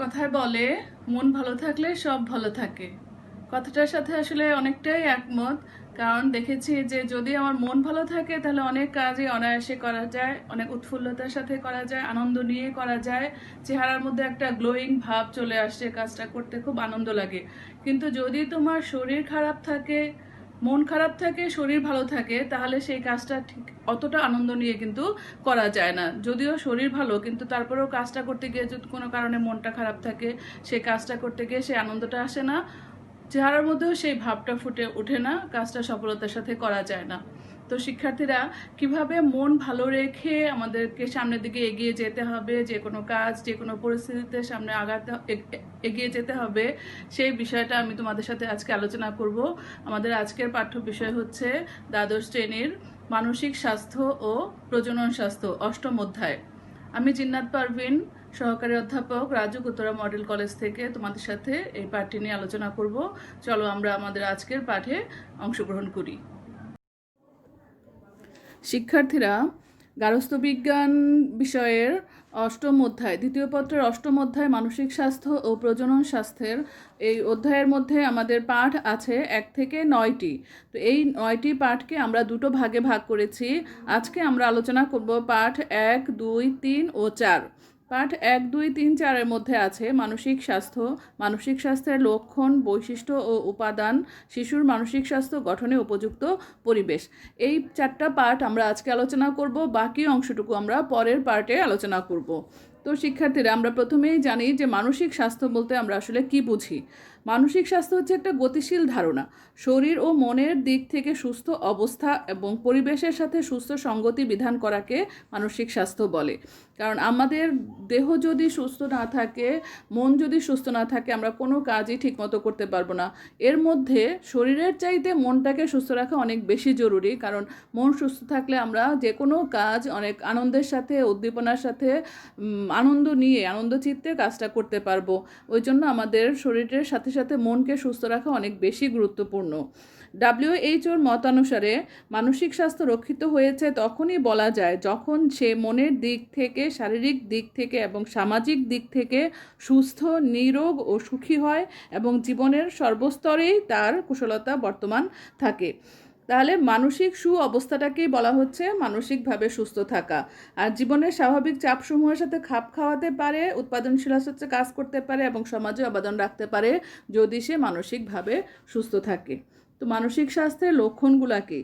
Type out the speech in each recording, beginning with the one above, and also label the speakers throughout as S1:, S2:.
S1: কথায় বলে মন ভালো থাকলে সব ভালো থাকে। কথাটার সাথে আসলে অনেকটাই একমত। কারণ দেখেছি যে যদি আমার মন ভালো থাকে তাহলে অনেক কাজই অনায়াসে করা যায়, অনেক উৎফুল্লতার সাথে করা যায়, আনন্দ নিয়ে করা যায়। চেহারার মধ্যে একটা গ্লোয়িং ভাব চলে আসছে, কাজটা করতে খুব আনন্দ লাগে। কিন্তু যদি তোমার শরীর খারাপ থাকে, মন খারাপ থাকে, শরীর ভালো থাকে, তাহলে সেই কাজটা ঠিক অতটা আনন্দ নিয়ে কিন্তু করা যায় না। যদিও শরীর ভালো, কিন্তু তারপরেও কাজটা করতে গিয়ে যদি কোনো কারণে মনটা খারাপ থাকে, সেই কাজটা করতে গিয়ে সেই আনন্দটা আসে না, চেহারার মধ্যেও সেই ভাবটা ফুটে ওঠে না, কাজটা সফলতার সাথে করা যায় না। তো শিক্ষার্থীরা কিভাবে মন ভালো রেখে আমাদেরকে সামনের দিকে এগিয়ে যেতে হবে, যে কোনো কাজ, যে কোনো পরিস্থিতিতে সামনে এগিয়ে যেতে হবে, সেই বিষয়টা আমি তোমাদের সাথে আজকে আলোচনা করব। আমাদের আজকের পাঠ্য বিষয় হচ্ছে দ্বাদশ শ্রেণীর মানসিক স্বাস্থ্য ও প্রজনন স্বাস্থ্য, অষ্টম অধ্যায়। আমি জিন্নাত পারভিন, সহকারী অধ্যাপক, রাজুক উত্তরা মডেল কলেজ থেকে তোমাদের সাথে এই পাঠটি নিয়ে আলোচনা করব। চলো আমরা আমাদের আজকের পাঠে অংশগ্রহণ করি। শিক্ষার্থীরা, গার্হস্থ্য বিজ্ঞান বিষয়ের অষ্টম অধ্যায়, দ্বিতীয় পত্রের অষ্টম অধ্যায় মানসিক স্বাস্থ্য ও প্রজনন স্বাস্থ্যের এই অধ্যায়ের মধ্যে আমাদের পাঠ আছে 1 থেকে 9টি। তো এই 9টি পাঠকে আমরা দুটো ভাগে ভাগ করেছি। আজকে আমরা আলোচনা করব পাঠ 1, 2, 3 ও 4। পাঠ 1, 2, 3, 4-এর মধ্যে আছে মানসিক স্বাস্থ্য, মানসিক স্বাস্থ্যের লক্ষণ, বৈশিষ্ট্য ও উপাদান, শিশুর মানসিক স্বাস্থ্য গঠনে উপযুক্ত পরিবেশ। এই 4টা পাঠ আমরা আজকে আলোচনা করব, বাকি অংশটুকু আমরা পরের পার্টে আলোচনা করব। তো শিক্ষার্থীরা, আমরা প্রথমেই জানি যে মানসিক স্বাস্থ্য বলতে আমরা আসলে কি বুঝি। মানসিক স্বাস্থ্য হচ্ছে একটা গতিশীল ধারণা। শরীর ও মনের দিক থেকে সুস্থ অবস্থা এবং পরিবেশের সাথে সুস্থ সঙ্গতি বিধান করাকে মানসিক স্বাস্থ্য বলে। কারণ আমাদের দেহ যদি সুস্থ না থাকে, মন যদি সুস্থ না থাকে, আমরা কোনো কাজই ঠিকমতো করতে পারবো না। এর মধ্যে শরীরের চাইতে মনটাকে সুস্থ রাখা অনেক বেশি জরুরি। কারণ মন সুস্থ থাকলে আমরা যে কোনো কাজ অনেক আনন্দের সাথে, উদ্দীপনার সাথে, আনন্দ নিয়ে, আনন্দ চিত্তে কাজটা করতে পারবো। ওই জন্য আমাদের শরীরের সাথে সাথে মনকে সুস্থ রাখা অনেক বেশি গুরুত্বপূর্ণ। WHO-র মতানুসারে মানসিক স্বাস্থ্য রক্ষিত হয়েছে তখনই বলা যায় যখন সে মনের দিক থেকে, শারীরিক দিক থেকে এবং সামাজিক দিক থেকে সুস্থ, নিরোগ ও সুখী হয় এবং জীবনের সর্বস্তরেই তার কুশলতা বর্তমান থাকে। তাহলে মানসিক অবস্থাটাকেই বলা হচ্ছে মানসিকভাবে সুস্থ থাকা। আর জীবনের স্বাভাবিক চাপসমূহের সাথে খাপ খাওয়াতে পারে, উৎপাদনশীলতার সাথে কাজ করতে পারে এবং সমাজে অবদান রাখতে পারে যদি সে মানসিকভাবে সুস্থ থাকে। তো মানসিক স্বাস্থ্যের লক্ষণগুলো কি?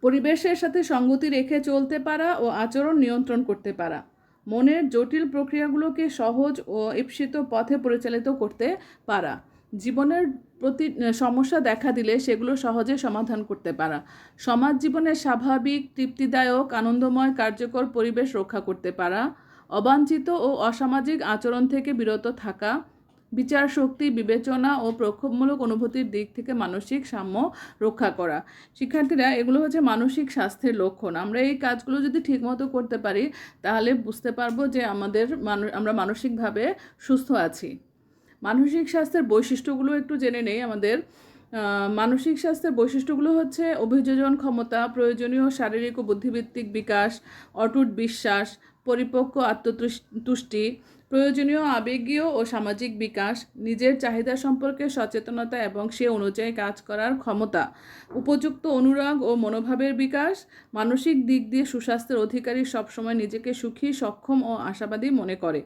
S1: পরিবেশের সাথে সঙ্গতি রেখে চলতে পারা ও আচরণ নিয়ন্ত্রণ করতে পারা, মনের জটিল প্রক্রিয়াগুলোকে সহজ ও ঈপ্সিত পথে পরিচালিত করতে পারা, জীবনের প্রতি সমস্যা দেখা দিলে সেগুলো সহজে সমাধান করতে পারা, সমাজ জীবনের স্বাভাবিক, তৃপ্তিদায়ক, আনন্দময়, কার্যকর পরিবেশ রক্ষা করতে পারা, অবাঞ্ছিত ও অসামাজিক আচরণ থেকে বিরত থাকা, বিচার শক্তি, বিবেচনা ও প্রক্ষোভমূলক অনুভূতির দিক থেকে মানসিক সাম্য রক্ষা করা। শিক্ষার্থীরা, এগুলো হচ্ছে মানসিক স্বাস্থ্যের লক্ষণ। আমরা এই কাজগুলো যদি ঠিকমতো করতে পারি তাহলে বুঝতে পারবো যে আমরা মানসিকভাবে সুস্থ আছি। মানসিক স্বাস্থ্যের বৈশিষ্ট্যগুলো একটু জেনে নেই আমাদের। মানসিক স্বাস্থ্যের বৈশিষ্ট্যগুলো হচ্ছে অভিযোজন ক্ষমতা, প্রয়োজনীয় শারীরিক ও বুদ্ধিভিত্তিক বিকাশ, অটুট বিশ্বাস, পরিপক্ক আত্মতুষ্টি, প্রয়োজনীয় আবেগীয় ও সামাজিক বিকাশ, নিজের চাহিদা সম্পর্কে সচেতনতা এবং সে অনুযায়ী কাজ করার ক্ষমতা, উপযুক্ত অনুরাগ ও মনোভাবের বিকাশ, মানসিক দিক দিয়ে সুস্বাস্থ্যের অধিকারী সবসময় নিজেকে সুখী, সক্ষম ও আশাবাদী মনে করে।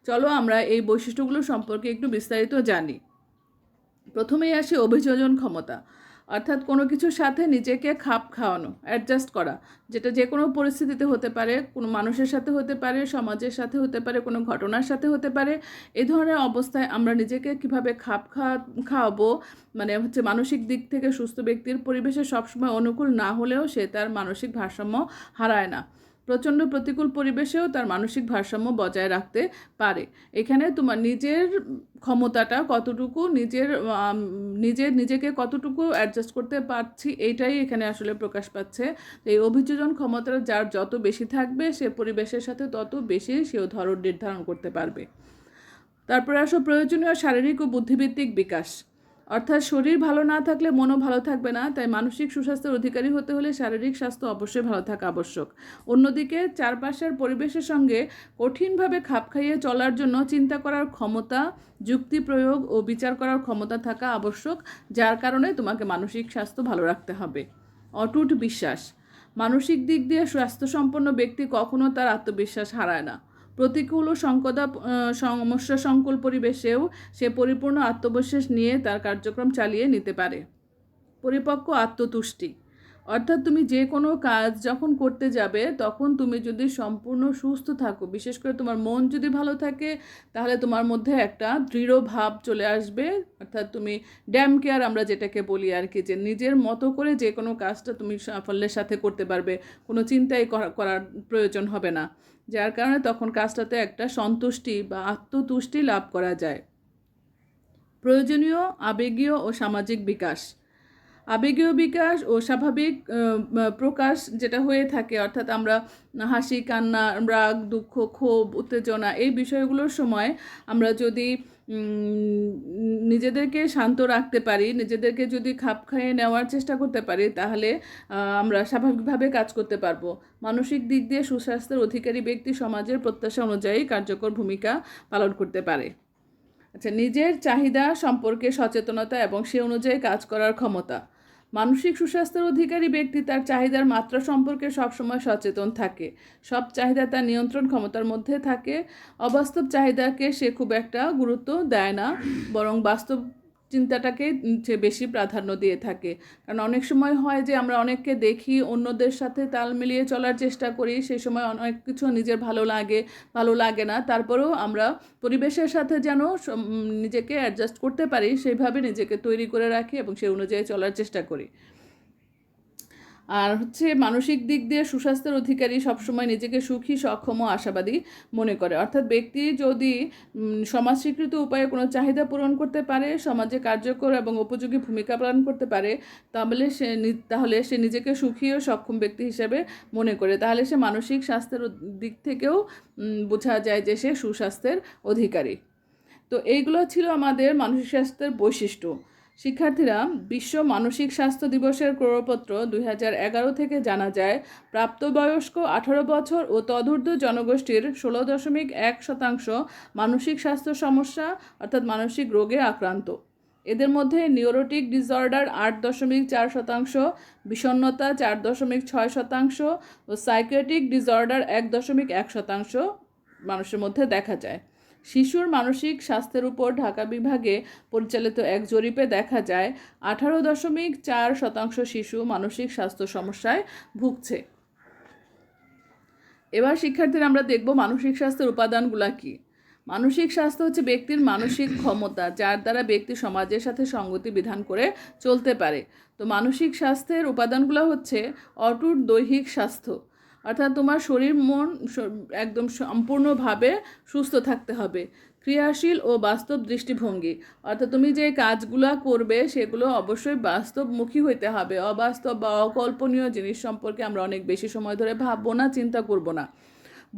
S1: চলো আমরা এই বৈশিষ্ট্যগুলো সম্পর্কে একটু বিস্তারিত জানি। প্রথমেই আসি অভিযোজন ক্ষমতা, অর্থাৎ কোনো কিছুর সাথে নিজেকে খাপ খাওয়ানো, অ্যাডজাস্ট করা, যেটা যে কোনো পরিস্থিতিতে হতে পারে, কোনো মানুষের সাথে হতে পারে, সমাজের সাথে হতে পারে, কোনো ঘটনার সাথে হতে পারে। এই ধরনের অবস্থায় আমরা নিজেকে কিভাবে খাওয়াবো, মানে হচ্ছে মানসিক দিক থেকে সুস্থ ব্যক্তির পরিবেশে সবসময় অনুকূল না হলেও সে তার মানসিক ভারসাম্য হারায় না। প্রচণ্ড প্রতিকূল পরিবেশেও তার মানসিক ভারসাম্য বজায় রাখতে পারে। এখানে তোমার নিজের ক্ষমতাটা কতটুকু, নিজেকে কতটুকু অ্যাডজাস্ট করতে পারছি, এইটাই এখানে আসলে প্রকাশ পাচ্ছে। এই অভিযোজন ক্ষমতা যার যত বেশি থাকবে, সে পরিবেশের সাথে তত বেশি সেও ধরন নির্ধারণ করতে পারবে। তারপরে আসো প্রয়োজনীয় শারীরিক ও বুদ্ধিভিত্তিক বিকাশ। অর্থাৎ শরীর ভালো না থাকলে মনও ভালো থাকবে না। তাই মানসিক সুস্বাস্থ্যের অধিকারী হতে হলে শারীরিক স্বাস্থ্য অবশ্যই ভালো থাকা আবশ্যক। অন্যদিকে চারপাশের পরিবেশের সঙ্গে কঠিনভাবে খাপ খাইয়ে চলার জন্য চিন্তা করার ক্ষমতা, যুক্তি প্রয়োগ ও বিচার করার ক্ষমতা থাকা আবশ্যক, যার কারণে তোমাকে মানসিক স্বাস্থ্য ভালো রাখতে হবে। অটুট বিশ্বাস। মানসিক দিক দিয়ে স্বাস্থ্যসম্পন্ন ব্যক্তি কখনো তার আত্মবিশ্বাস হারায় না। প্রতিকূল ও সমস্যা সংকুল পরিবেশেও সে পরিপূর্ণ আত্মবিশ্বাস নিয়ে তার কার্যক্রম চালিয়ে নিতে পারে। পরিপক্ক আত্মতুষ্টি, অর্থাৎ তুমি যে কোনো কাজ যখন করতে যাবে তখন তুমি যদি সম্পূর্ণ সুস্থ থাকো, বিশেষ করে তোমার মন যদি ভালো থাকে, তাহলে তোমার মধ্যে একটা দৃঢ় ভাব চলে আসবে। অর্থাৎ তুমি ড্যাম কেয়ার আমরা যেটাকে বলি আর কি, যে নিজের মতো করে যে কোনো কাজটা তুমি সাফল্যের সাথে করতে পারবে, কোনো চিন্তাই করার প্রয়োজন হবে না, যার কারণে তখন কাজটাতে একটা সন্তুষ্টি বা আত্মতুষ্টি লাভ করা যায়। প্রয়োজনীয় আবেগীয় ও সামাজিক বিকাশ। আবেগীয় বিকাশ ও স্বাভাবিক প্রকাশ যেটা হয়ে থাকে, অর্থাৎ আমরা হাসি, কান্না, রাগ, দুঃখ, ক্ষোভ, উত্তেজনা এই বিষয়গুলোর সময় আমরা যদি নিজেদেরকে শান্ত রাখতে পারি, নিজেদেরকে যদি খাপ খাইয়ে নেওয়ার চেষ্টা করতে পারি, তাহলে আমরা স্বাভাবিকভাবে কাজ করতে পারবো। মানসিক দিক দিয়ে সুস্বাস্থ্যের অধিকারী ব্যক্তি সমাজের প্রত্যাশা অনুযায়ী কার্যকর ভূমিকা পালন করতে পারে। আচ্ছা, নিজের চাহিদা সম্পর্কে সচেতনতা এবং সে অনুযায়ী কাজ করার ক্ষমতা। মানসিক সুস্বাস্থ্যের অধিকারী ব্যক্তি তার চাহিদার মাত্রা সম্পর্কে সবসময় সচেতন থাকে। সব চাহিদা তার নিয়ন্ত্রণ ক্ষমতার মধ্যে থাকে। অবাস্তব চাহিদাকে সে খুব একটা গুরুত্ব দেয় না, বরং বাস্তব চিন্তাটাকে সে বেশি প্রাধান্য দিয়ে থাকে। কারণ অনেক সময় হয় যে আমরা অনেককে দেখি, অন্যদের সাথে তাল মিলিয়ে চলার চেষ্টা করি, সেই সময় অনেক কিছু নিজের ভালো লাগে না, তারপরেও আমরা পরিবেশের সাথে যেন নিজেকে অ্যাডজাস্ট করতে পারি সেইভাবে নিজেকে তৈরি করে রাখি এবং সেই অনুযায়ী চলার চেষ্টা করি। আর মানসিক দিক দিয়ে সুস্বাস্থ্যের অধিকারী সবসময় নিজেকে সুখী, সক্ষম ও আশাবাদী মনে করে। অর্থাৎ ব্যক্তি যদি সমাজ স্বীকৃত উপায়ে কোনো চাহিদা পূরণ করতে পারে, সমাজে কার্যকর এবং উপযোগী ভূমিকা পালন করতে পারে, তাহলে সে নিজেকে সুখী ও সক্ষম ব্যক্তি হিসেবে মনে করে। তাহলে সে মানসিক স্বাস্থ্যের দিক থেকেও বোঝা যায় যে সে সুস্বাস্থ্যের অধিকারী। তো এইগুলো ছিল আমাদের মানসিক স্বাস্থ্যের বৈশিষ্ট্য। শিক্ষার্থীরা, বিশ্ব মানসিক স্বাস্থ্য দিবসের ক্রয়পত্র 2011 থেকে জানা যায়, প্রাপ্তবয়স্ক 18 বছর ও তদূর্ধ্ব জনগোষ্ঠীর 16.1% মানসিক স্বাস্থ্য সমস্যা অর্থাৎ মানসিক রোগে আক্রান্ত। এদের মধ্যে নিউরোটিক ডিসঅর্ডার 8.4%, বিষণ্ণতা 4.6% ও সাইকিয়াট্রিক ডিসঅর্ডার 1.1% মানুষের মধ্যে দেখা যায়। শিশুর মানসিক স্বাস্থ্যের উপর ঢাকা বিভাগে পরিচালিত এক জরিপে দেখা যায় 18.4% শিশু মানসিক স্বাস্থ্য সমস্যায় ভুগছে। এবার শিক্ষার্থীরা আমরা দেখব মানসিক স্বাস্থ্যের উপাদানগুলো কি। মানসিক স্বাস্থ্য হচ্ছে ব্যক্তির মানসিক ক্ষমতা, যার দ্বারা ব্যক্তি সমাজের সাথে সঙ্গতি বিধান করে চলতে পারে। তো মানসিক স্বাস্থ্যের উপাদানগুলো হচ্ছে অটুট দৈহিক স্বাস্থ্য, অর্থাৎ তোমার শরীর মন একদম সম্পূর্ণভাবে সুস্থ থাকতে হবে। ক্রিয়াশীল ও বাস্তব দৃষ্টিভঙ্গি, অর্থাৎ তুমি যে কাজগুলো করবে সেগুলো অবশ্যই বাস্তবমুখী হইতে হবে। অবাস্তব বা অকল্পনীয় জিনিস সম্পর্কে আমরা অনেক বেশি সময় ধরে ভাববো না, চিন্তা করব না।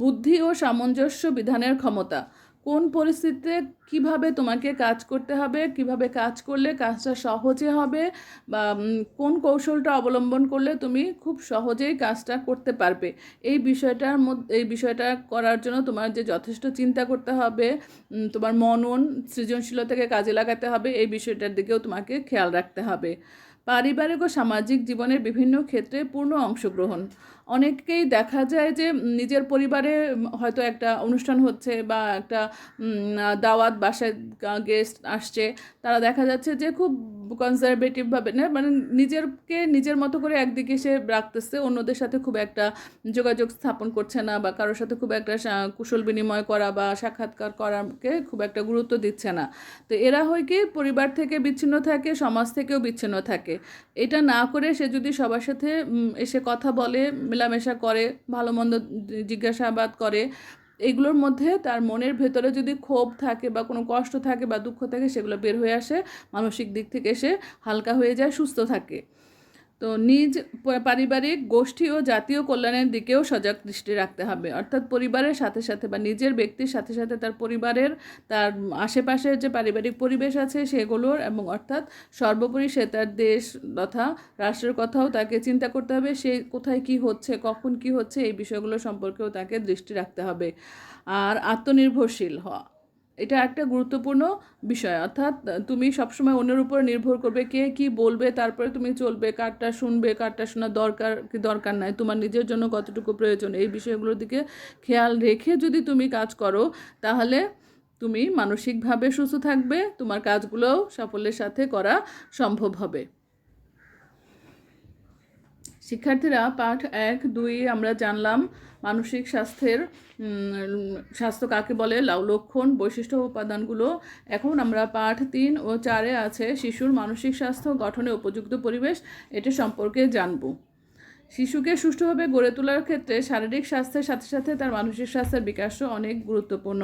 S1: বুদ্ধি ও সামঞ্জস্য বিধানের ক্ষমতা, কোন পরিস্থিতিতে কিভাবে তোমাকে কাজ করতে হবে, কিভাবে কাজ করলে কাজটা সহজে হবে, বা কোন কৌশলটা অবলম্বন করলে তুমি খুব সহজেই কাজটা করতে পারবে, এই বিষয়টা করার জন্য তোমার যে যথেষ্ট চিন্তা করতে হবে, তোমার মনন সৃজনশীলতাকে কাজে লাগাতে হবে, এই বিষয়টার দিকেও তোমাকে খেয়াল রাখতে হবে। পারিবারিক ও সামাজিক জীবনের বিভিন্ন ক্ষেত্রে পূর্ণ অংশগ্রহণ, অনেককেই দেখা যায় যে নিজের পরিবারে হয়তো একটা অনুষ্ঠান হচ্ছে বা একটা দাওয়াত, বাসায় গেস্ট আসছে, তারা দেখা যাচ্ছে যে খুব কনজারভেটিভভাবে না, মানে নিজের মতো করে একদিকে সে রাখতেছে, অন্যদের সাথে খুব একটা যোগাযোগ স্থাপন করছে না, বা কারোর সাথে খুব একটা কুশল বিনিময় করা বা সাক্ষাৎকার করাকে খুব একটা গুরুত্ব দিচ্ছে না। তো এরা হয় কি, পরিবার থেকে বিচ্ছিন্ন থাকে, সমাজ থেকেও বিচ্ছিন্ন থাকে। এটা না করে সে যদি সবার সাথে এসে কথা বলে, মেলামেশা করে, ভালো মন্দ জিজ্ঞাসাবাদ করে, এগুলোর মধ্যে তার মনের ভেতরে যদি ক্ষোভ থাকে বা কোনো কষ্ট থাকে বা দুঃখ থাকে, সেগুলো বের হয়ে আসে, মানসিক দিক থেকে সে হালকা হয়ে যায়, সুস্থ থাকে। তো নিজ পারিবারিক গোষ্ঠী ও জাতীয় কল্যাণের দিকেও সজাগ দৃষ্টি রাখতে হবে। অর্থাৎ পরিবারের সাথে সাথে বা নিজের ব্যক্তির সাথে সাথে তার পরিবারের, তার আশেপাশের যে পারিবারিক পরিবেশ আছে সেগুলোর, এবং অর্থাৎ সর্বোপরি সে তার দেশ তথা রাষ্ট্রের কথাও তাকে চিন্তা করতে হবে। সে কোথায় কি হচ্ছে, কখন কি হচ্ছে, এই বিষয়গুলো সম্পর্কেও তাকে দৃষ্টি রাখতে হবে। আর আত্মনির্ভরশীল হওয়া, এটা একটা গুরুত্বপূর্ণ বিষয়। অর্থাৎ তুমি সবসময় অন্যের উপর নির্ভর করবে, কে কি বলবে তারপরে তুমি চলবে, কারটা শুনবে, কারটা শোনা দরকার কি দরকার নাই, তোমার নিজের জন্য কতটুকু প্রয়োজন, এই বিষয়গুলোর দিকে খেয়াল রেখে যদি তুমি কাজ করো তাহলে তুমি মানসিকভাবে সুস্থ থাকবে, তোমার কাজগুলোও সাফল্যের সাথে করা সম্ভব হবে। শিক্ষার্থীরা, পাঠ 1-2 আমরা জানলাম মানসিক স্বাস্থ্য কাকে বলে, লক্ষণ, বৈশিষ্ট্য ও উপাদানগুলো। এখন আমরা পাঠ 3 ও 4 আছে শিশুর মানসিক স্বাস্থ্য গঠনে উপযুক্ত পরিবেশ, এটা সম্পর্কে জানব। শিশুকে সুষ্ঠুভাবে গড়ে তোলার ক্ষেত্রে শারীরিক স্বাস্থ্যের সাথে সাথে তার মানসিক স্বাস্থ্যের বিকাশও অনেক গুরুত্বপূর্ণ।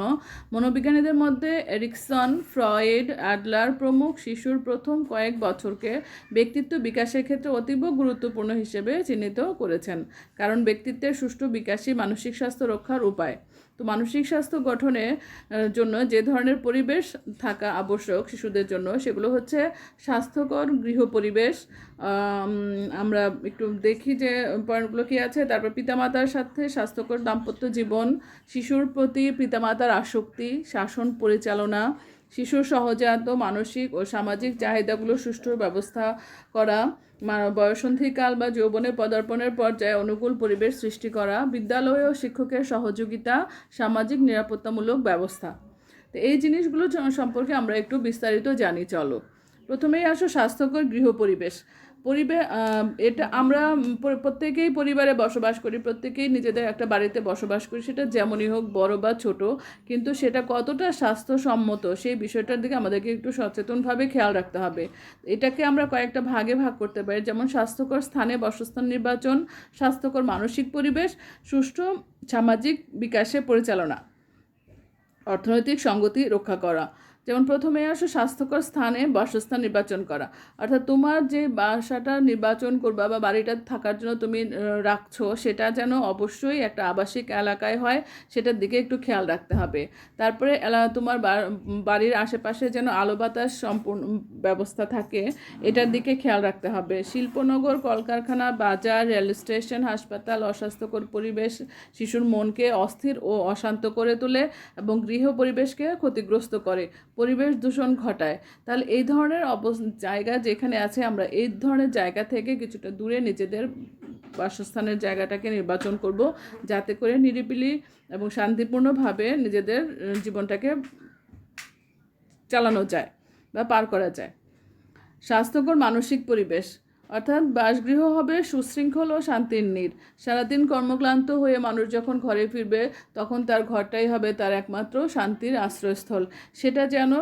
S1: মনোবিজ্ঞানীদের মধ্যে এরিকসন, ফ্রয়েড, অ্যাডলার প্রমুখ শিশুর প্রথম কয়েক বছরকে ব্যক্তিত্ব বিকাশের ক্ষেত্রে অতীব গুরুত্বপূর্ণ হিসেবে চিহ্নিত করেছেন, কারণ ব্যক্তিত্বের সুষ্ঠু বিকাশই মানসিক স্বাস্থ্য রক্ষার উপায়। তো মানসিক স্বাস্থ্য গঠনের জন্য যে ধরনের পরিবেশ থাকা আবশ্যক শিশুদের জন্য, সেগুলো হচ্ছে স্বাস্থ্যকর গৃহ পরিবেশ। আমরা একটু দেখি যে পয়েন্টগুলো কী আছে। তারপর পিতামাতার সাথে স্বাস্থ্যকর দাম্পত্য জীবন, শিশুর প্রতি পিতামাতার আসক্তি, শাসন পরিচালনা, শিশুর সহজাত মানসিক ও সামাজিক চাহিদাগুলো সুষ্ঠু ব্যবস্থা করা, বয়সন্ধিকাল বা যৌবনে পদার্পণের পর্যায়ে অনুকূল পরিবেশ সৃষ্টি করা, বিদ্যালয় ও শিক্ষকের সহযোগিতা, সামাজিক নিরাপত্তামূলক ব্যবস্থা। তো এই জিনিসগুলো সম্পর্কে আমরা একটু বিস্তারিত জানি। চলো প্রথমেই আসো স্বাস্থ্যকর গৃহ পরিবেশ। এটা আমরা প্রত্যেকেই পরিবারে বসবাস করি, প্রত্যেকেই নিজেদের একটা বাড়িতে বসবাস করি, সেটা যেমনই হোক, বড় বা ছোট, কিন্তু সেটা কতটা স্বাস্থ্যসম্মত সেই বিষয়টার দিকে আমাদেরকে একটু সচেতনভাবে খেয়াল রাখতে হবে। এটাকে আমরা কয়েকটা ভাগে ভাগ করতে পারি, যেমন স্বাস্থ্যকর স্থানে বাসস্থান নির্বাচন, স্বাস্থ্যকর মানসিক পরিবেশ, সুষ্ঠু সামাজিক বিকাশের পরিচালনা, অর্থনৈতিক সঙ্গতি রক্ষা করা। যেমন প্রথমে আসো স্বাস্থ্যকর স্থানে বাসস্থান নির্বাচন করা, অর্থাৎ তোমার যে বাসাটা নির্বাচন করবা বা বাড়িটা থাকার জন্য তুমি রাখছো, সেটা যেন অবশ্যই একটা আবাসিক এলাকায় হয়, সেটার দিকে একটু খেয়াল রাখতে হবে। তারপরে তোমার বাড়ির আশেপাশে যেন আলো বাতাস সম্পূর্ণ ব্যবস্থা থাকে, এটার দিকে খেয়াল রাখতে হবে। শিল্পনগর, কলকারখানা, বাজার, রেল স্টেশন, হাসপাতাল, অস্বাস্থ্যকর পরিবেশ শিশুর মনকে অস্থির ও অশান্ত করে তোলে এবং গৃহ পরিবেশকে ক্ষতিগ্রস্ত করে, পরিবেশ দূষণ ঘটায়। তাহলে এই ধরনের জায়গা যেখানে আছে, আমরা এই ধরনের জায়গা থেকে কিছুটা দূরে নিজেদের বাসস্থানের জায়গাটাকে নির্বাচন করব, যাতে করে নিরিবিলি এবং শান্তিপূর্ণভাবে নিজেদের জীবনটাকে চালানো যায় বা পার করা যায়। স্বাস্থ্যকর মানসিক পরিবেশ, অর্থাৎ বাসগৃহ হবে সুশৃঙ্খল ও শান্তির নীড়। সারাদিন কর্মক্লান্ত হয়ে মানুষ যখন ঘরে ফিরবে, তখন তার ঘরটাই হবে তার একমাত্র শান্তির আশ্রয়স্থল। সেটা যেন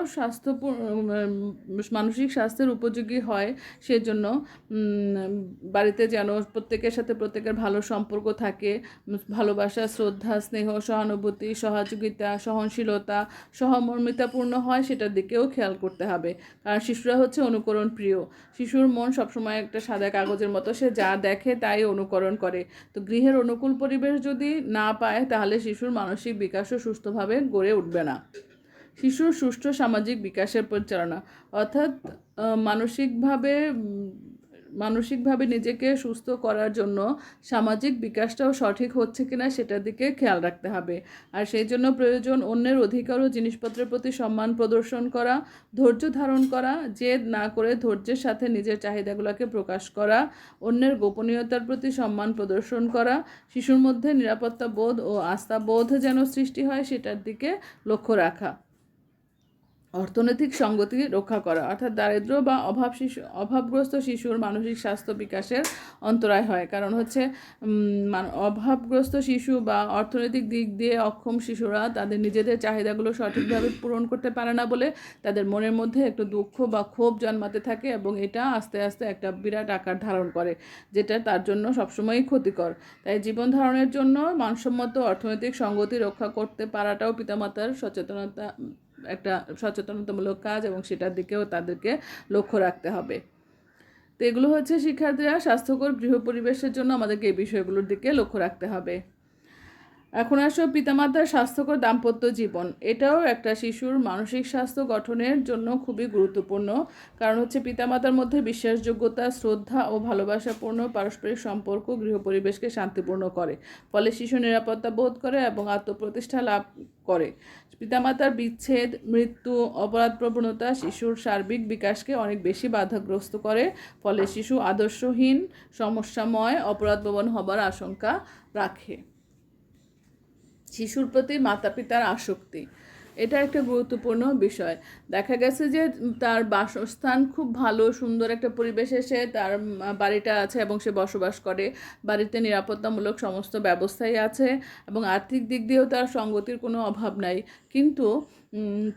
S1: মানসিক স্বাস্থ্যের উপযোগী হয়, সেজন্য বাড়িতে যেন প্রত্যেকের সাথে প্রত্যেকের ভালো সম্পর্ক থাকে, ভালোবাসা, শ্রদ্ধা, স্নেহ, সহানুভূতি, সহযোগিতা, সহনশীলতা, সহমর্মিতাপূর্ণ হয়, সেটার দিকেও খেয়াল করতে হবে। কারণ শিশুরা হচ্ছে অনুকরণ প্রিয়। শিশুর মন সবসময় একটা সাদা কাগজের মতো, সে যা দেখে তাই অনুকরণ করে। তো গৃহের অনুকূল পরিবেশ যদি না পায়, তাহলে শিশুর মানসিক বিকাশও সুস্থভাবে গড়ে উঠবে না। শিশুর সুষ্ঠু সামাজিক বিকাশের পরিচালনা, অর্থাৎ মানসিকভাবে নিজেকে সুস্থ করার জন্য সামাজিক বিকাশটাও সঠিক হচ্ছে কিনা সেটার দিকে খেয়াল রাখতে হবে। আর সেই জন্য প্রয়োজন অন্যের অধিকার ও জিনিসপত্রের প্রতি সম্মান প্রদর্শন করা, ধৈর্য ধারণ করা, জেদ না করে ধৈর্যের সাথে নিজের চাহিদাগুলোকে প্রকাশ করা, অন্যের গোপনীয়তার প্রতি সম্মান প্রদর্শন করা, শিশুর মধ্যে নিরাপত্তা বোধ ও আস্থা বোধ যেন সৃষ্টি হয়, সেটার দিকে লক্ষ্য রাখা। অর্থনৈতিক সঙ্গতি রক্ষা করা, অর্থাৎ দারিদ্র্য বা অভাবগ্রস্ত শিশুর মানসিক স্বাস্থ্য বিকাশের অন্তরায় হয়। কারণ হচ্ছে অভাবগ্রস্ত শিশু বা অর্থনৈতিক দিক দিয়ে অক্ষম শিশুরা তাদের নিজেদের চাহিদাগুলো সঠিকভাবে পূরণ করতে পারে না বলে তাদের মনের মধ্যে একটু দুঃখ বা ক্ষোভ জন্মাতে থাকে, এবং এটা আস্তে আস্তে একটা বিরাট আকার ধারণ করে, যেটা তার জন্য সবসময়ই ক্ষতিকর। তাই জীবন ধারণের জন্য মানসম্মত অর্থনৈতিক সঙ্গতি রক্ষা করতে পারাটাও পিতামাতার একটা সচেতনতামূলক কাজ, এবং সেটার দিকেও তাদেরকে লক্ষ্য রাখতে হবে। তো তো এগুলো হচ্ছে শিক্ষার্থীরা স্বাস্থ্যকর গৃহ পরিবেশের জন্য আমাদেরকে এই বিষয়গুলোর দিকে লক্ষ্য রাখতে হবে। এখন আসো পিতামাতার স্বাস্থ্যকর দাম্পত্য জীবন। এটাও একটা শিশুর মানসিক স্বাস্থ্য গঠনের জন্য খুবই গুরুত্বপূর্ণ, কারণ হচ্ছে পিতামাতার মধ্যে বিশ্বাসযোগ্যতা, শ্রদ্ধা ও ভালোবাসাপূর্ণ পারস্পরিক সম্পর্ক গৃহ পরিবেশকে শান্তিপূর্ণ করে, ফলে শিশু নিরাপত্তা বোধ করে এবং আত্মপ্রতিষ্ঠা লাভ করে। পিতামাতার বিচ্ছেদ, মৃত্যু, অপরাধ প্রবণতা শিশুর সার্বিক বিকাশকে অনেক বেশি বাধাগ্রস্ত করে, ফলে শিশু আদর্শহীন, সমস্যাময়, অপরাধপ্রবণ হবার আশঙ্কা রাখে। শিশুর প্রতি মাতা পিতার আসক্তি, এটা একটা গুরুত্বপূর্ণ বিষয়। দেখা গেছে যে তার বাসস্থান খুব ভালো, সুন্দর একটা পরিবেশে সে তার বাড়িটা আছে এবং সে বসবাস করে, বাড়িতে নিরাপত্তামূলক সমস্ত ব্যবস্থাই আছে এবং আর্থিক দিক দিয়েও তার সঙ্গতির কোনো অভাব নাই, কিন্তু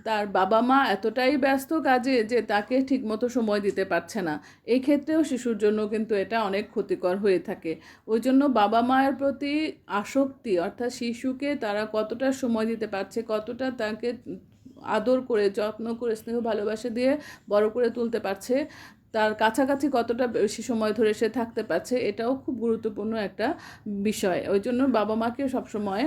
S1: তার বাবা মা এতটাই ব্যস্ত কাজে যে তাকে ঠিকমতো সময় দিতে পারছে না। এই ক্ষেত্রেও শিশুর জন্য কিন্তু এটা অনেক ক্ষতিকর হয়ে থাকে। ওই জন্য বাবা মায়ের প্রতি আসক্তি, অর্থাৎ শিশুকে তারা কতটা সময় দিতে পারছে, কতটা তাকে আদর করে, যত্ন করে, স্নেহ ভালোবাসা দিয়ে বড় করে তুলতে পারছে, তার কাছাকাছি কতটা বেশি সময় ধরে সে থাকতে পারছে, এটাও খুব গুরুত্বপূর্ণ একটা বিষয়। ওই জন্য বাবা মাকে সবসময়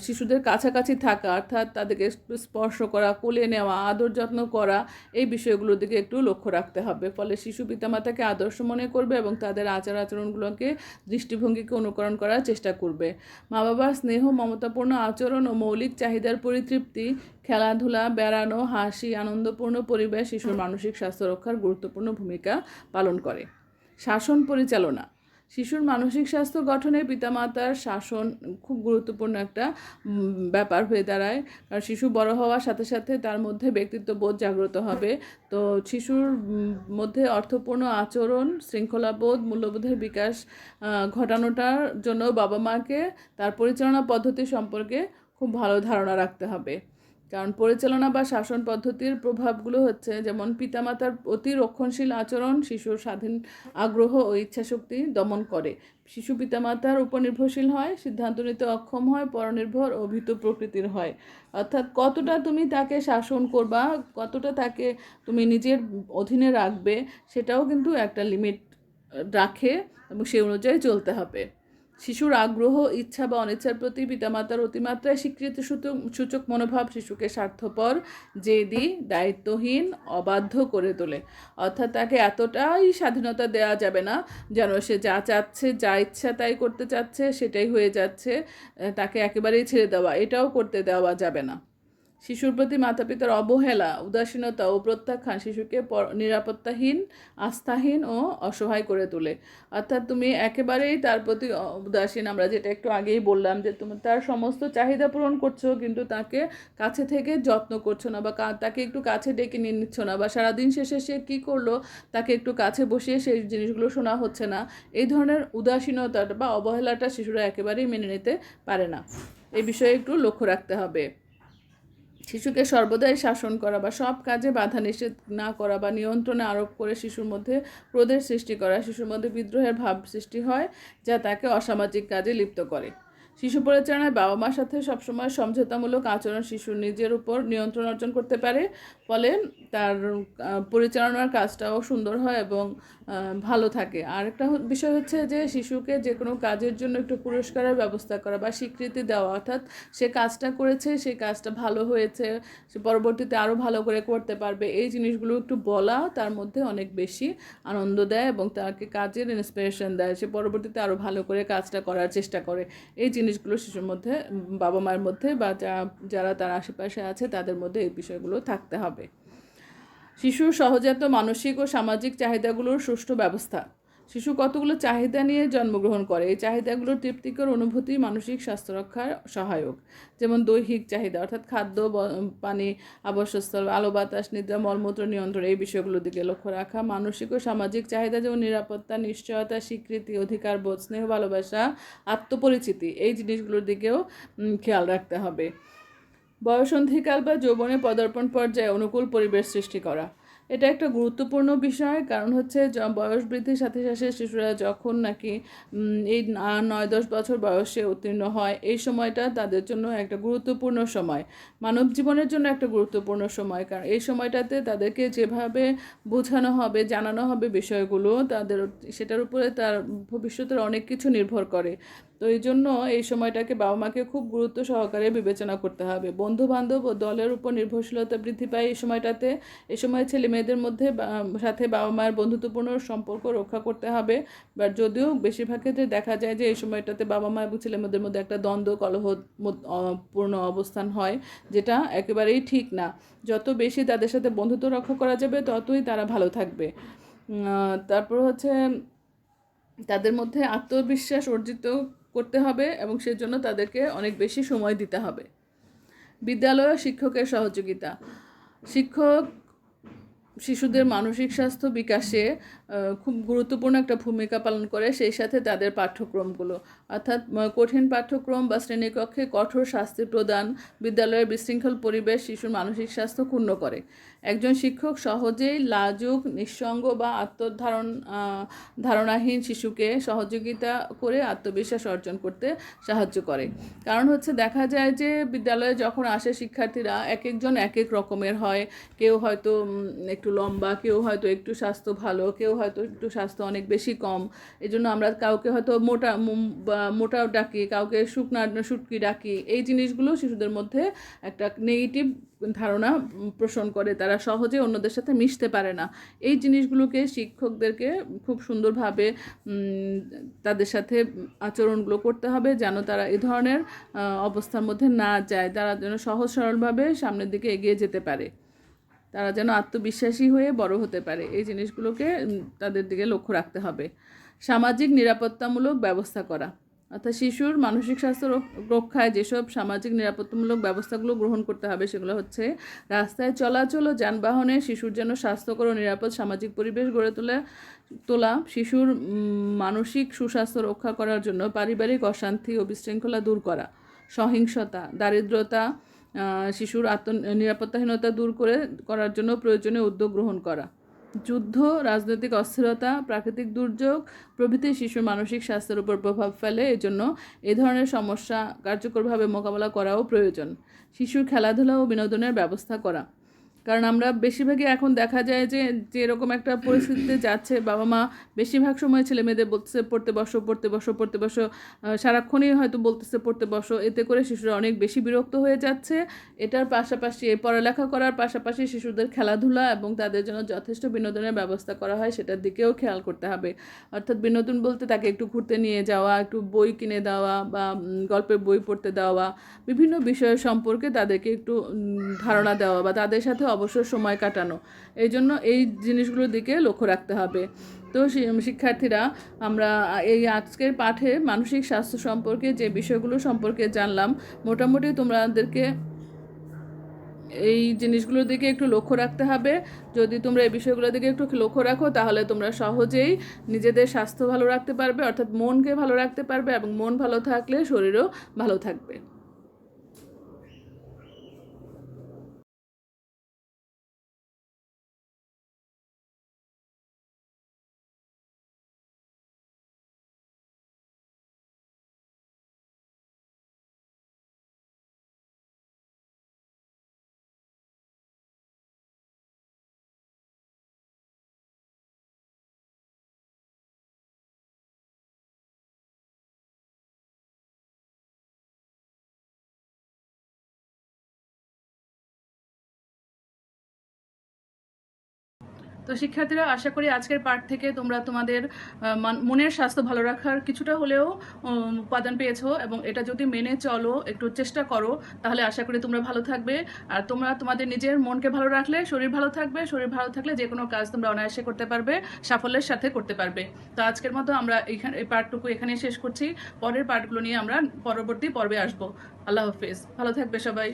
S1: শিশুদের কাছাকাছি থাকা, অর্থাৎ তাদেরকে স্পর্শ করা, কোলে নেওয়া, আদর যত্ন করা, এই বিষয়গুলোর দিকে একটু লক্ষ্য রাখতে হবে। ফলে শিশু পিতামাতাকে আদর্শ মনে করবে এবং তাদের আচার আচরণগুলোকে, দৃষ্টিভঙ্গিকে অনুকরণ করার চেষ্টা করবে। মা বাবার স্নেহ, মমতাপূর্ণ আচরণ ও মৌলিক চাহিদার পরিতৃপ্তি, খেলাধুলা, বেড়ানো, হাসি, আনন্দপূর্ণ পরিবেশ শিশুর মানসিক স্বাস্থ্য রক্ষার গুরুত্বপূর্ণ ভূমিকা পালন করে। শাসন পরিচালনা, শিশুর মানসিক স্বাস্থ্য গঠনে পিতামাতার শাসন খুব গুরুত্বপূর্ণ একটা ব্যাপার হয়ে দাঁড়ায়, কারণ শিশু বড় হওয়ার সাথে সাথে তার মধ্যে ব্যক্তিত্ববোধ জাগ্রত হবে। তো শিশুর মধ্যে অর্থপূর্ণ আচরণ, শৃঙ্খলাবোধ, মূল্যবোধের বিকাশ ঘটানোটার জন্য বাবা মাকে তার পরিচালনা পদ্ধতি সম্পর্কে খুব ভালো ধারণা রাখতে হবে। কারণ পরিচালনা বা শাসন পদ্ধতির প্রভাবগুলো হচ্ছে, যেমন পিতামাতার অতি রক্ষণশীল আচরণ শিশুর স্বাধীন আগ্রহ ও ইচ্ছাশক্তি দমন করে। শিশু পিতামাতার উপর নির্ভরশীল হয়, সিদ্ধান্ত নিতে অক্ষম হয়, পরনির্ভর ও ভীতু প্রকৃতির হয়। অর্থাৎ কতটা তুমি তাকে শাসন করবা, কতটা তাকে তুমি নিজের অধীনে রাখবে, সেটাও কিন্তু একটা লিমিট রাখে এবং সেই অনুযায়ী চলতে হবে। শিশুর আগ্রহ, ইচ্ছা বা অনিচ্ছার প্রতি পিতামাতার অতিমাত্রায় স্বীকৃতি সূচক মনোভাব শিশুকে স্বার্থপর, জেদি, দায়িত্বহীন, অবাধ্য করে তোলে। অর্থাৎ তাকে এতটাই স্বাধীনতা দেওয়া যাবে না যেন সে যা চাচ্ছে, যা ইচ্ছা তাই করতে চাচ্ছে, সেটাই হয়ে যাচ্ছে। তাকে একেবারেই ছেড়ে দেওয়া, এটাও করতে দেওয়া যাবে না। শিশুর প্রতি মাতা পিতার অবহেলা, উদাসীনতা ও প্রত্যাখ্যান শিশুকে নিরাপত্তাহীন, আস্থাহীন ও অসহায় করে তোলে। অর্থাৎ তুমি একেবারেই তার প্রতি উদাসীন, আমরা যেটা একটু আগেই বললাম যে তুমি তার সমস্ত চাহিদা পূরণ করছো, কিন্তু তাকে কাছে থেকে যত্ন করছো না, বা তাকে একটু কাছে ডেকে নিয়ে নিচ্ছ না, বা সারাদিন শেষে সে কী করলো তাকে একটু কাছে বসিয়ে সেই জিনিসগুলো শোনা হচ্ছে না। এই ধরনের উদাসীনতাটা বা অবহেলাটা শিশুরা একেবারেই মেনে নিতে পারে না। এই বিষয়ে একটু লক্ষ্য রাখতে হবে। শিশুকে সর্বদাই শাসন করা বা সব কাজে বাধা নিষেধ না করা বা নিয়ন্ত্রণে আরোপ করে শিশুর মধ্যে ক্রোধের সৃষ্টি করা, শিশুর মধ্যে বিদ্রোহের ভাব সৃষ্টি হয়, যা তাকে অসামাজিক কাজে লিপ্ত করে। শিশু পরিচালনায় বাবা মার সাথে সবসময় সমঝোতামূলক আচরণ শিশুর নিজের উপর নিয়ন্ত্রণ অর্জন করতে পারে, ফলে তার পরিচালনার কাজটাও সুন্দর হয় এবং ভালো থাকে। আর একটা বিষয় হচ্ছে যে শিশুকে যে কোনো কাজের জন্য একটু পুরস্কারের ব্যবস্থা করা বা স্বীকৃতি দেওয়া, অর্থাৎ সে কাজটা করেছে, সেই কাজটা ভালো হয়েছে, সে পরবর্তীতে আরও ভালো করে করতে পারবে, এই জিনিসগুলো একটু বলা তার মধ্যে অনেক বেশি আনন্দ দেয় এবং তাকে কাজের ইন্সপিরেশন দেয়, সে পরবর্তীতে আরও ভালো করে কাজটা করার চেষ্টা করে। এই জিনিসগুলো শিশুর মধ্যে, বাবা মায়ের মধ্যে বা যারা তার আশেপাশে আছে তাদের মধ্যে এই বিষয়গুলো থাকতে হবে। শিশুর সহজাত মানসিক ও সামাজিক চাহিদাগুলোর সুষ্ঠু ব্যবস্থা। শিশু কতগুলো চাহিদা নিয়ে জন্মগ্রহণ করে, এই চাহিদাগুলোর তৃপ্তিকর অনুভূতি মানসিক স্বাস্থ্য রক্ষার সহায়ক। যেমন দৈহিক চাহিদা, অর্থাৎ খাদ্য, পানি, আবাসস্থল, আলো বাতাস, নিদ্রা, মলমূত্র নিয়ন্ত্রণ, এই বিষয়গুলোর দিকে লক্ষ্য রাখা। মানসিক ও সামাজিক চাহিদা যেমন নিরাপত্তা, নিশ্চয়তা, স্বীকৃতি, অধিকার বোধ, স্নেহ ভালোবাসা, আত্মপরিচিতি, এই জিনিসগুলোর দিকেও খেয়াল রাখতে হবে। বয়সন্ধিকাল বা যৌবনে পদার্পণ পর্যায়ে অনুকূল পরিবেশ সৃষ্টি করা। এটা একটা গুরুত্বপূর্ণ বিষয়, কারণ হচ্ছে বয়স বৃদ্ধির সাথে সাথে শিশুরা যখন নাকি এই 9-10 বছর বয়সে উত্তীর্ণ হয়, এই সময়টা তাদের জন্য একটা গুরুত্বপূর্ণ সময়, মানব জীবনের জন্য একটা গুরুত্বপূর্ণ সময়। কারণ এই সময়টাতে তাদেরকে যেভাবে বোঝানো হবে, জানানো হবে বিষয়গুলো, তাদের সেটার উপরে তার ভবিষ্যতের অনেক কিছু নির্ভর করে। তো এই জন্য এই সময়টাকে বাবা মাকে খুব গুরুত্ব সহকারে বিবেচনা করতে হবে। বন্ধু বান্ধব ও দলের উপর নির্ভরশীলতা বৃদ্ধি পায় এই সময়টাতে। এই সময় ছেলে মেয়েদের মধ্যে সাথে বাবা মায়ের বন্ধুত্বপূর্ণ সম্পর্ক রক্ষা করতে হবে। বাট যদিও বেশিরভাগ ক্ষেত্রে দেখা যায় যে এই সময়টাতে বাবা মা এবং ছেলে মেয়েদের মধ্যে একটা দ্বন্দ্ব কলহ পূর্ণ অবস্থান হয়, যেটা একেবারেই ঠিক না। যত বেশি তাদের সাথে বন্ধুত্ব রক্ষা করা যাবে ততই তারা ভালো থাকবে। তারপর হচ্ছে তাদের মধ্যে আত্মবিশ্বাস অর্জিত করতে হবে এবং সেজন্য তাদেরকে অনেক বেশি সময় দিতে হবে। বিদ্যালয় ও শিক্ষকের সহযোগিতা। শিক্ষক শিশুদের মানসিক স্বাস্থ্য বিকাশে খুব গুরুত্বপূর্ণ একটা ভূমিকা পালন করে, সেই সাথে তাদের পাঠ্যক্রমগুলো, অর্থাৎ কঠিন পাঠ্যক্রম বা শ্রেণীকক্ষে কঠোর শাস্তি প্রদান, বিদ্যালয়ের বিশৃঙ্খল পরিবেশ শিশুর মানসিক স্বাস্থ্য ক্ষুণ্ণ করে। একজন শিক্ষক সহজেই লাজুক, নিঃসঙ্গ বা ধারণাহীন শিশুকে সহযোগিতা করে আত্মবিশ্বাস অর্জন করতে সাহায্য করে। কারণ হচ্ছে দেখা যায় যে বিদ্যালয়ে যখন আসে শিক্ষার্থীরা এক একজন এক এক রকমের হয়। কেউ হয়তো একটু লম্বা, কেউ হয়তো একটু স্বাস্থ্য ভালো, কেউ হয়তো একটু স্বাস্থ্য অনেক বেশি কম। এই জন্য আমরা কাউকে হয়তো মোটাও ডাকি, কাউকে শুটকি ডাকি। এই জিনিসগুলো শিশুদের মধ্যে একটা নেগেটিভ ধারণা পোষণ করে, তারা সহজে অন্যদের সাথে মিশতে পারে না। এই জিনিসগুলোকে শিক্ষকদেরকে খুব সুন্দরভাবে তাদের সাথে আচরণগুলো করতে হবে, যেন তারা এই ধরনের অবস্থার মধ্যে না যায়, তারা যেন সহজ সরলভাবে সামনের দিকে এগিয়ে যেতে পারে, তারা যেন আত্মবিশ্বাসী হয়ে বড় হতে পারে। এই জিনিসগুলোকে তাদের দিকে লক্ষ্য রাখতে হবে। সামাজিক নিরাপত্তামূলক ব্যবস্থা করা, অর্থাৎ শিশুর মানসিক স্বাস্থ্য রক্ষায় যেসব সামাজিক নিরাপত্তামূলক ব্যবস্থাগুলো গ্রহণ করতে হবে সেগুলো হচ্ছে রাস্তায় চলাচল ও যানবাহনে শিশুর জন্য স্বাস্থ্যকর ও নিরাপদ সামাজিক পরিবেশ গড়ে তোলা, শিশুর মানসিক সুস্বাস্থ্য রক্ষা করার জন্য পারিবারিক অশান্তি ও বিশৃঙ্খলা দূর করা, সহিংসতা, দারিদ্রতা, শিশুর নিরাপত্তাহীনতা দূর করার জন্য প্রয়োজনীয় উদ্যোগ গ্রহণ করা, যুদ্ধ, রাজনৈতিক অস্থিরতা, প্রাকৃতিক দুর্যোগ প্রভৃতি শিশুর মানসিক স্বাস্থ্যের উপর প্রভাব ফেলে। এজন্য এই ধরনের সমস্যা কার্যকরভাবে মোকাবেলা করাও প্রয়োজন। শিশুর খেলাধুলা ও বিনোদনের ব্যবস্থা করা, কারণ আমরা বেশিরভাগই এখন দেখা যায় যে যেরকম একটা পরিস্থিতিতে যাচ্ছে, বাবা মা বেশিরভাগ সময় ছেলে মেয়েদের বলতেছে পড়তে বসো পড়তে বসো পড়তে বসো, সারাক্ষণই হয়তো বলতেছে পড়তে বসো। এতে করে শিশুরা অনেক বেশি বিরক্ত হয়ে যাচ্ছে। এটার পাশাপাশি পড়ালেখা করার পাশাপাশি শিশুদের খেলাধুলা এবং তাদের জন্য যথেষ্ট বিনোদনের ব্যবস্থা করা হয় সেটার দিকেও খেয়াল করতে হবে। অর্থাৎ বিনোদন বলতে তাকে একটু ঘুরতে নিয়ে যাওয়া, একটু বই কিনে দেওয়া বা গল্পের বই পড়তে দেওয়া, বিভিন্ন বিষয় সম্পর্কে তাদেরকে একটু ধারণা দেওয়া বা তাদের সাথে অবসর সময় কাটানো, এই জন্য এই জিনিসগুলোর দিকে লক্ষ্য রাখতে হবে। তো শিক্ষার্থীরা, আমরা এই আজকের পাঠে মানসিক স্বাস্থ্য সম্পর্কে যে বিষয়গুলো সম্পর্কে জানলাম, মোটামুটি তোমাদেরকে এই জিনিসগুলোর দিকে একটু লক্ষ্য রাখতে হবে। যদি তোমরা এই বিষয়গুলোর দিকে একটু লক্ষ্য রাখো তাহলে তোমরা সহজেই নিজেদের স্বাস্থ্য ভালো রাখতে পারবে, অর্থাৎ মনকে ভালো রাখতে পারবে, এবং মন ভালো থাকলে শরীরও ভালো থাকবে। তো শিক্ষার্থীরা, আশা করি আজকের পাঠ থেকে তোমরা তোমাদের মনের স্বাস্থ্য ভালো রাখার কিছুটা হলেও উপাদান পেয়েছো, এবং এটা যদি মেনে চলো, একটু চেষ্টা করো, তাহলে আশা করি তোমরা ভালো থাকবে। আর তোমরা তোমাদের নিজের মনকে ভালো রাখলে শরীর ভালো থাকবে, শরীর ভালো থাকলে যে কোনো কাজ তোমরা অনায়াসে করতে পারবে, সাফল্যের সাথে করতে পারবে। তো আজকের মতো আমরা এই পাঠটুকু এখানেই শেষ করছি। পরের পাঠগুলো নিয়ে আমরা পরবর্তী পর্বে আসবো। আল্লাহ হাফেজ, ভালো থাকবে সবাই।